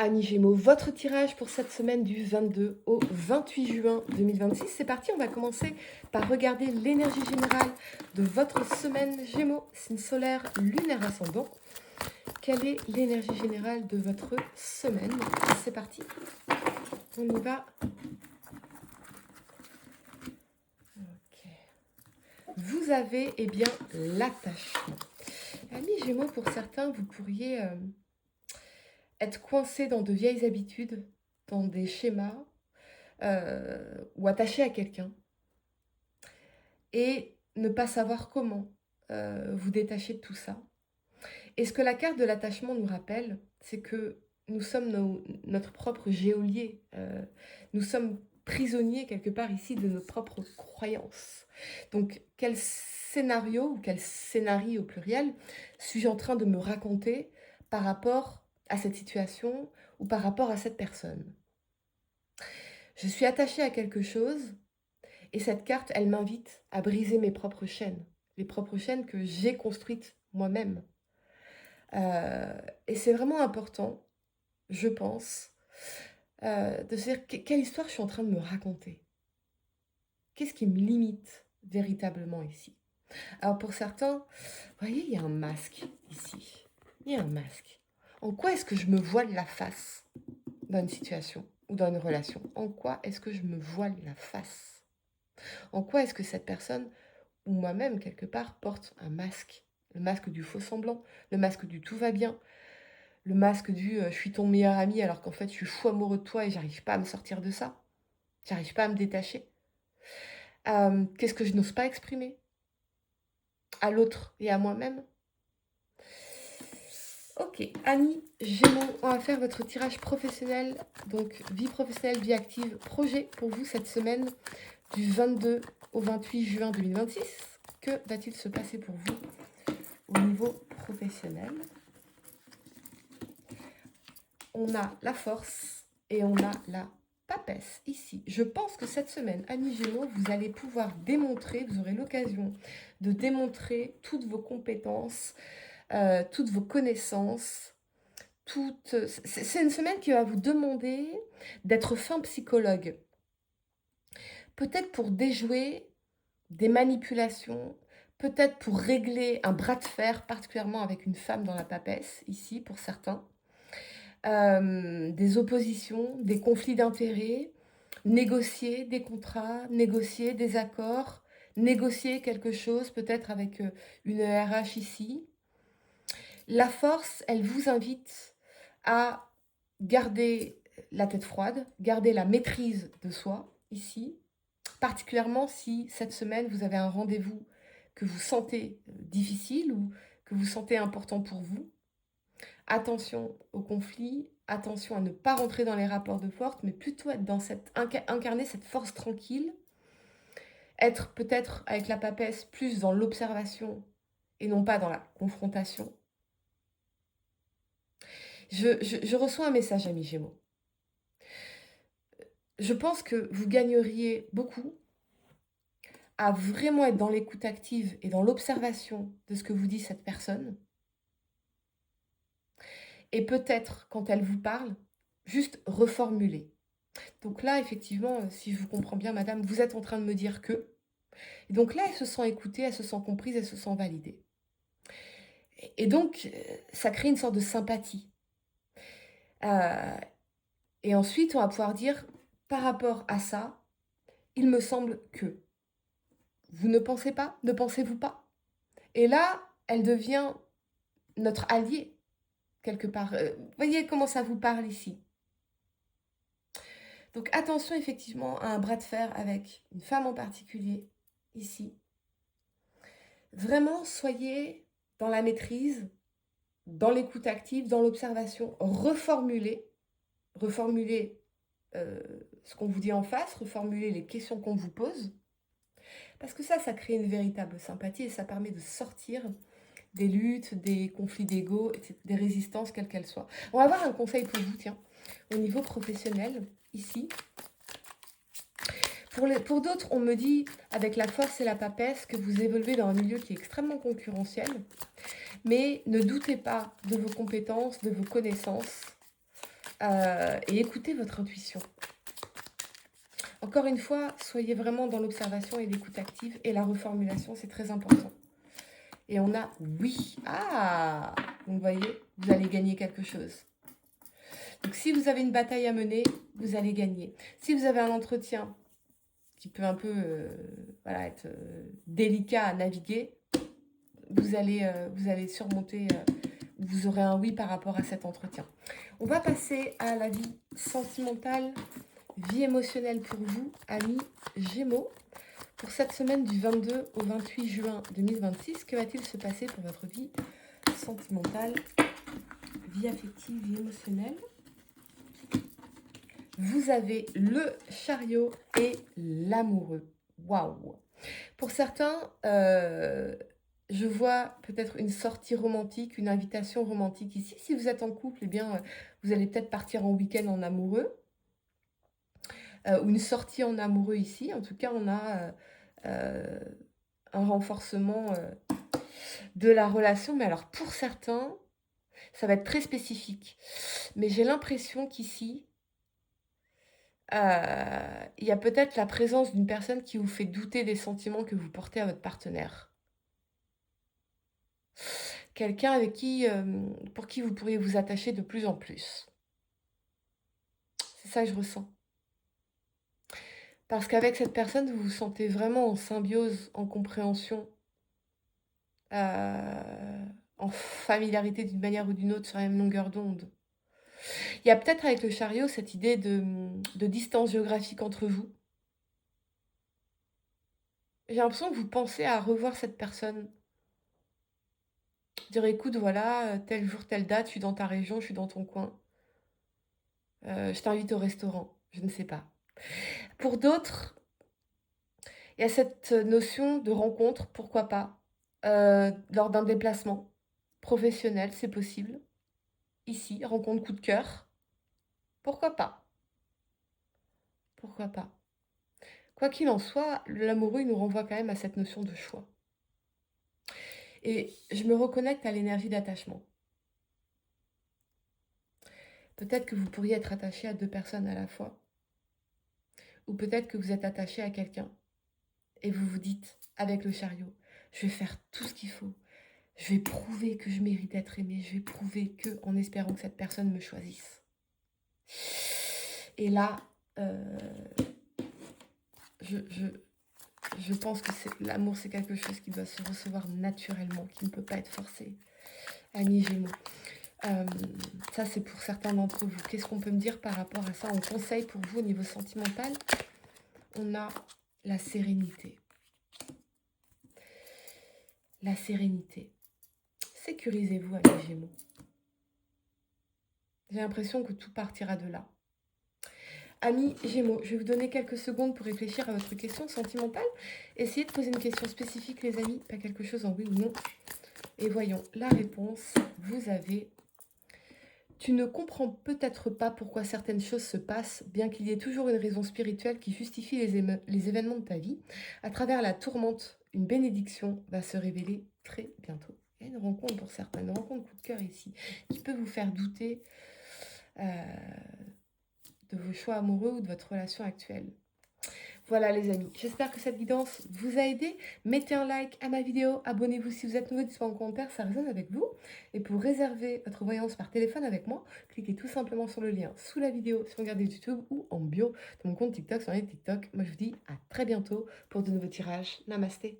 Amis Gémeaux, votre tirage pour cette semaine du 22 au 28 juin 2026. C'est parti, on va commencer par regarder l'énergie générale de votre semaine Gémeaux, signe solaire, lunaire ascendant. Quelle est l'énergie générale de votre semaine? C'est parti, on y va. Ok. Vous avez, eh bien, l'attachement. Amis Gémeaux, pour certains, vous pourriez être coincé dans de vieilles habitudes, dans des schémas, ou attaché à quelqu'un, et ne pas savoir comment vous détacher de tout ça. Et ce que la carte de l'attachement nous rappelle, c'est que nous sommes notre propre geôlier. Nous sommes prisonniers quelque part ici de nos propres croyances. Donc, quel scénario ou quel scénario au pluriel suis-je en train de me raconter par rapport à cette situation ou par rapport à cette personne? Je suis attachée à quelque chose et cette carte, elle m'invite à briser mes propres chaînes, les propres chaînes que j'ai construites moi-même. Et c'est vraiment important, je pense, de se dire quelle histoire je suis en train de me raconter. Qu'est-ce qui me limite véritablement ici? Alors pour certains, vous voyez, il y a un masque ici. Il y a un masque. En quoi est-ce que je me voile la face dans une situation ou dans une relation? En quoi est-ce que je me voile la face? En quoi est-ce que cette personne ou moi-même, quelque part, porte un masque? Le masque du faux semblant, le masque du tout va bien, le masque du je suis ton meilleur ami alors qu'en fait je suis fou amoureux de toi et j'arrive pas à me sortir de ça. J'arrive pas à me détacher. Qu'est-ce que je n'ose pas exprimer à l'autre et à moi-même? Ok, Annie Gémeaux, on va faire votre tirage professionnel, donc vie professionnelle, vie active, projet pour vous cette semaine du 22 au 28 juin 2026. Que va-t-il se passer pour vous au niveau professionnel? On a la force et on a la papesse ici. Je pense que cette semaine, amis Gémeaux, vous allez pouvoir démontrer, vous aurez l'occasion de démontrer toutes vos compétences, toutes vos connaissances. C'est une semaine qui va vous demander d'être fin psychologue. Peut-être pour déjouer des manipulations, peut-être pour régler un bras de fer, particulièrement avec une femme dans la papesse, ici, pour certains. Des oppositions, des conflits d'intérêts, négocier des contrats, négocier des accords, négocier quelque chose peut-être avec une RH ici. La force, elle vous invite à garder la tête froide, garder la maîtrise de soi ici, particulièrement si cette semaine vous avez un rendez-vous que vous sentez difficile ou que vous sentez important pour vous. Attention au conflit, attention à ne pas rentrer dans les rapports de force, mais plutôt être dans incarner cette force tranquille, être peut-être avec la papesse plus dans l'observation et non pas dans la confrontation. Je reçois un message, ami Gémeaux. Je pense que vous gagneriez beaucoup à vraiment être dans l'écoute active et dans l'observation de ce que vous dit cette personne. Et peut-être, quand elle vous parle, juste reformuler. Donc là, effectivement, si je vous comprends bien, madame, vous êtes en train de me dire que... Et donc là, elle se sent écoutée, elle se sent comprise, elle se sent validée. Et donc, ça crée une sorte de sympathie. Et ensuite, on va pouvoir dire, par rapport à ça, il me semble que... Vous ne pensez pas? Ne pensez-vous pas? Et là, elle devient notre allié, quelque part. Voyez comment ça vous parle ici. Donc attention effectivement à un bras de fer avec une femme en particulier, ici. Vraiment, soyez dans la maîtrise, dans l'écoute active, dans l'observation. Reformulez ce qu'on vous dit en face, reformulez les questions qu'on vous pose. Parce que ça crée une véritable sympathie et ça permet de sortir des luttes, des conflits d'ego, des résistances, quelles qu'elles soient. On va avoir un conseil pour vous, tiens, au niveau professionnel, ici. Pour d'autres, on me dit, avec la force et la papesse, que vous évoluez dans un milieu qui est extrêmement concurrentiel. Mais ne doutez pas de vos compétences, de vos connaissances. et écoutez votre intuition. Encore une fois, soyez vraiment dans l'observation et l'écoute active et la reformulation, c'est très important. Et on a oui. Ah! Donc, vous voyez, vous allez gagner quelque chose. Donc, si vous avez une bataille à mener, vous allez gagner. Si vous avez un entretien qui peut un peu voilà, être délicat à naviguer, vous allez surmonter, vous aurez un oui par rapport à cet entretien. On va passer à la vie sentimentale, vie émotionnelle pour vous, amis Gémeaux. Pour cette semaine du 22 au 28 juin 2026, que va-t-il se passer pour votre vie sentimentale, vie affective, vie émotionnelle? Vous avez le chariot et l'amoureux. Waouh! Pour certains, je vois peut-être une sortie romantique, une invitation romantique ici. Si vous êtes en couple, eh bien, vous allez peut-être partir en week-end en amoureux. Ou une sortie en amoureux ici. En tout cas, on a un renforcement de la relation. Mais alors, pour certains, ça va être très spécifique. Mais j'ai l'impression qu'ici, il y a peut-être la présence d'une personne qui vous fait douter des sentiments que vous portez à votre partenaire. Quelqu'un avec qui, pour qui vous pourriez vous attacher de plus en plus. C'est ça que je ressens. Parce qu'avec cette personne, vous vous sentez vraiment en symbiose, en compréhension, en familiarité d'une manière ou d'une autre, sur la même longueur d'onde. Il y a peut-être avec le chariot cette idée de distance géographique entre vous. J'ai l'impression que vous pensez à revoir cette personne. Dire écoute, voilà, tel jour, telle date, je suis dans ta région, je suis dans ton coin. Je t'invite au restaurant, je ne sais pas. Pour d'autres, il y a cette notion de rencontre, pourquoi pas, lors d'un déplacement professionnel, c'est possible. Ici, rencontre coup de cœur, pourquoi pas? Pourquoi pas? Quoi qu'il en soit, l'amoureux, il nous renvoie quand même à cette notion de choix. Et je me reconnecte à l'énergie d'attachement. Peut-être que vous pourriez être attaché à 2 personnes à la fois. Ou peut-être que vous êtes attaché à quelqu'un. Et vous vous dites, avec le chariot, je vais faire tout ce qu'il faut. Je vais prouver que je mérite d'être aimée. Je vais prouver que, en espérant que cette personne me choisisse. Et là, je pense que l'amour, c'est quelque chose qui doit se recevoir naturellement, qui ne peut pas être forcé. Amis Gémeaux. Ça, c'est pour certains d'entre vous. Qu'est-ce qu'on peut me dire par rapport à ça en conseil pour vous au niveau sentimental? On a la sérénité. La sérénité. Sécurisez-vous, amis Gémeaux. J'ai l'impression que tout partira de là. Amis Gémeaux, je vais vous donner quelques secondes pour réfléchir à votre question sentimentale. Essayez de poser une question spécifique, les amis, pas quelque chose en oui ou non. Et voyons la réponse. Vous avez... Tu ne comprends peut-être pas pourquoi certaines choses se passent, bien qu'il y ait toujours une raison spirituelle qui justifie les événements de ta vie. À travers la tourmente, une bénédiction va se révéler très bientôt. Il y a une rencontre pour certains, une rencontre coup de cœur ici, qui peut vous faire douter de vos choix amoureux ou de votre relation actuelle. Voilà les amis, j'espère que cette guidance vous a aidé. Mettez un like à ma vidéo, abonnez-vous si vous êtes nouveau, dites-moi en commentaire, ça résonne avec vous. Et pour réserver votre voyance par téléphone avec moi, cliquez tout simplement sur le lien sous la vidéo si vous regardez YouTube ou en bio de mon compte TikTok sur les TikTok. Moi je vous dis à très bientôt pour de nouveaux tirages. Namasté.